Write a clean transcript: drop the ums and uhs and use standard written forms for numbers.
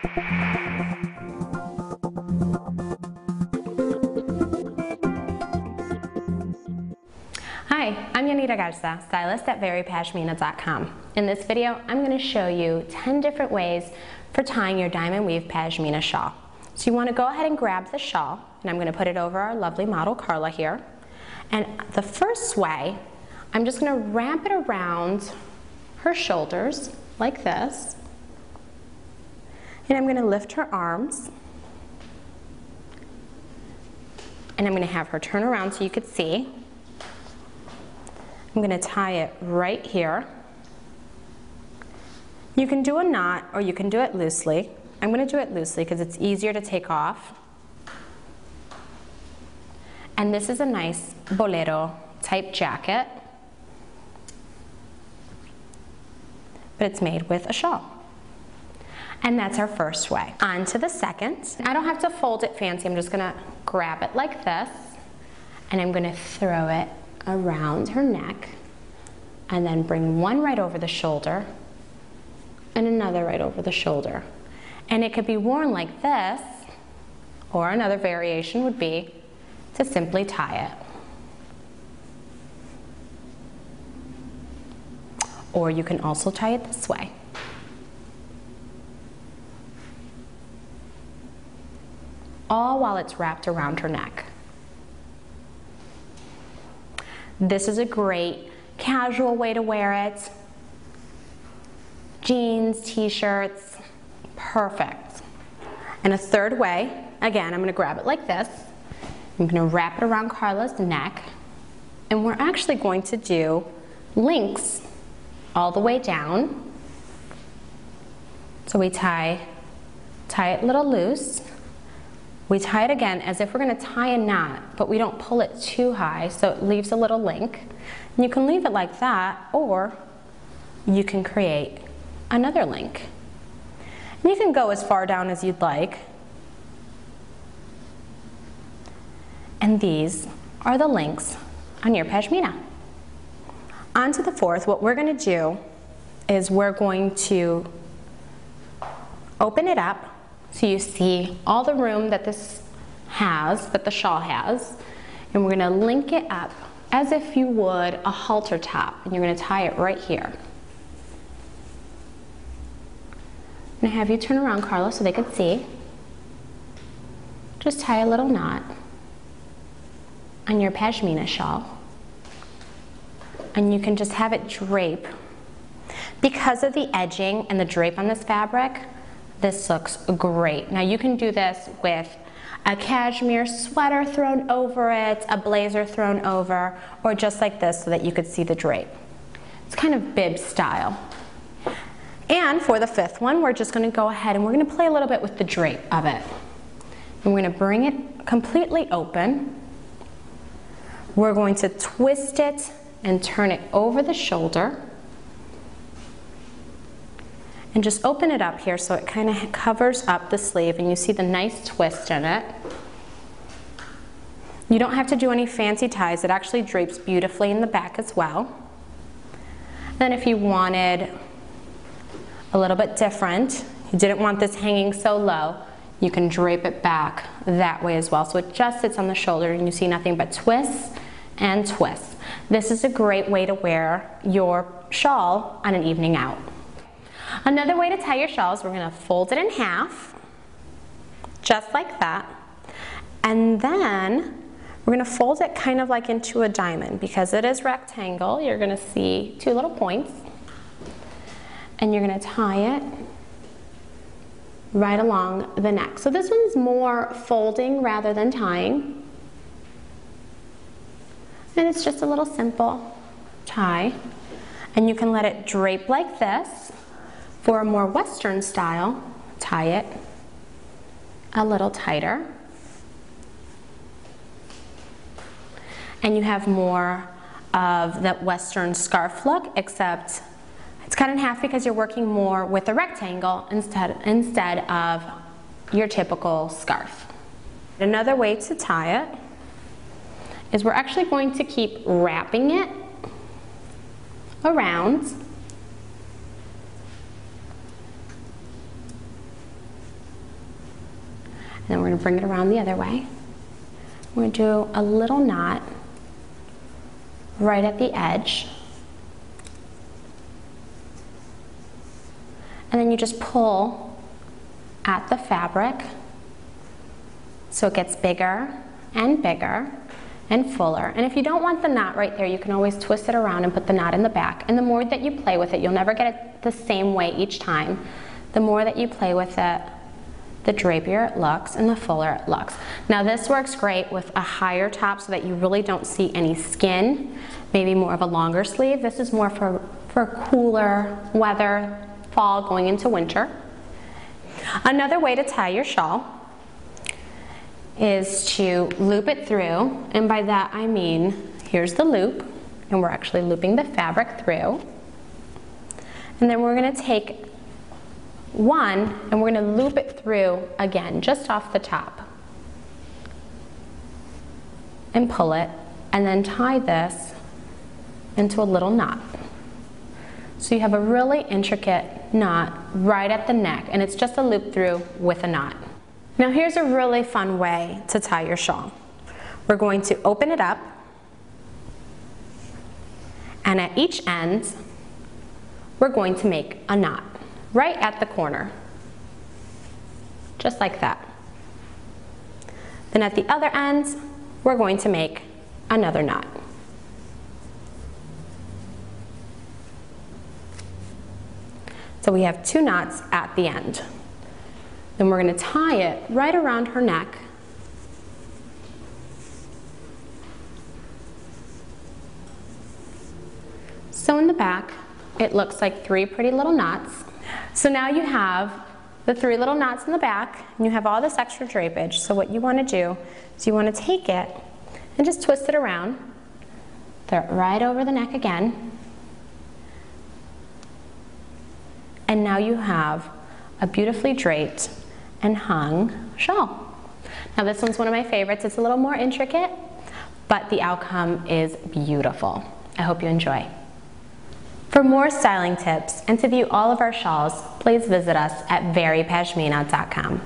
Hi, I'm Yanira Garza, stylist at verypašmina.com. In this video, I'm going to show you 10 different ways for tying your diamond weave pašmina shawl. So you want to go ahead and grab the shawl, and I'm going to put it over our lovely model Carla here. And the first way, I'm just going to wrap it around her shoulders like this. And I'm going to lift her arms. And I'm going to have her turn around so you could see. I'm going to tie it right here. You can do a knot or you can do it loosely. I'm going to do it loosely because it's easier to take off. And this is a nice bolero type jacket, but it's made with a shawl. And that's our first way. On to the second. I don't have to fold it fancy. I'm just going to grab it like this, and I'm going to throw it around her neck, and then bring one right over the shoulder and another right over the shoulder. And it could be worn like this, or another variation would be to simply tie it. Or you can also tie it this way. All while it's wrapped around her neck. This is a great casual way to wear it. Jeans, t-shirts, perfect. And a third way, again, I'm going to grab it like this. I'm going to wrap it around Carla's neck, and we're actually going to do links all the way down. So we tie it a little loose. We tie it again as if we're going to tie a knot, but we don't pull it too high, so it leaves a little link. And you can leave it like that, or you can create another link. And you can go as far down as you'd like. And these are the links on your pašmina. On to the fourth. What we're going to do is we're going to open it up so you see all the room that this has, that the shawl has, and we're going to link it up as if you would a halter top, and you're going to tie it right here. I'm going to have you turn around, Carla, so they can see. Just tie a little knot on your pašmina shawl, and you can just have it drape. Because of the edging and the drape on this fabric, this looks great. Now you can do this with a cashmere sweater thrown over it, a blazer thrown over, or just like this so that you could see the drape. It's kind of bib style. And for the fifth one, we're just going to go ahead and we're going to play a little bit with the drape of it. And we're going to bring it completely open. We're going to twist it and turn it over the shoulder. And just open it up here so it kind of covers up the sleeve and you see the nice twist in it. You don't have to do any fancy ties. It actually drapes beautifully in the back as well. Then if you wanted a little bit different, you didn't want this hanging so low, you can drape it back that way as well. So it just sits on the shoulder and you see nothing but twists and twists. This is a great way to wear your shawl on an evening out. Another way to tie your shawl is we're going to fold it in half, just like that, and then we're going to fold it kind of like into a diamond. Because it is rectangle, you're going to see two little points, and you're going to tie it right along the neck. So this one's more folding rather than tying, and it's just a little simple tie, and you can let it drape like this. For a more Western style, tie it a little tighter. And you have more of that Western scarf look, except it's cut in half because you're working more with a rectangle instead of your typical scarf. Another way to tie it is we're actually going to keep wrapping it around. then we're going to bring it around the other way. We're going to do a little knot right at the edge. And then you just pull at the fabric so it gets bigger and bigger and fuller. And if you don't want the knot right there, you can always twist it around and put the knot in the back. And the more that you play with it, you'll never get it the same way each time. The more that you play with it, the drapier it looks and the fuller it looks. Now this works great with a higher top so that you really don't see any skin, maybe more of a longer sleeve. This is more for cooler weather, fall going into winter. Another way to tie your shawl is to loop it through, and by that I mean, here's the loop, and we're actually looping the fabric through. And then we're going to take one and we're going to loop it through again, just off the top. And pull it, and then tie this into a little knot. So you have a really intricate knot right at the neck, and it's just a loop through with a knot. Now here's a really fun way to tie your shawl. We're going to open it up, and at each end, we're going to make a knot right at the corner, just like that. Then at the other end, we're going to make another knot. So we have two knots at the end. Then we're going to tie it right around her neck. So in the back, it looks like three pretty little knots. So now you have the three little knots in the back, and you have all this extra drapage. So what you want to do is you want to take it and just twist it around, throw it right over the neck again, and now you have a beautifully draped and hung shawl. Now this one's one of my favorites. It's a little more intricate, but the outcome is beautiful. I hope you enjoy. For more styling tips and to view all of our shawls, please visit us at verypashmina.com.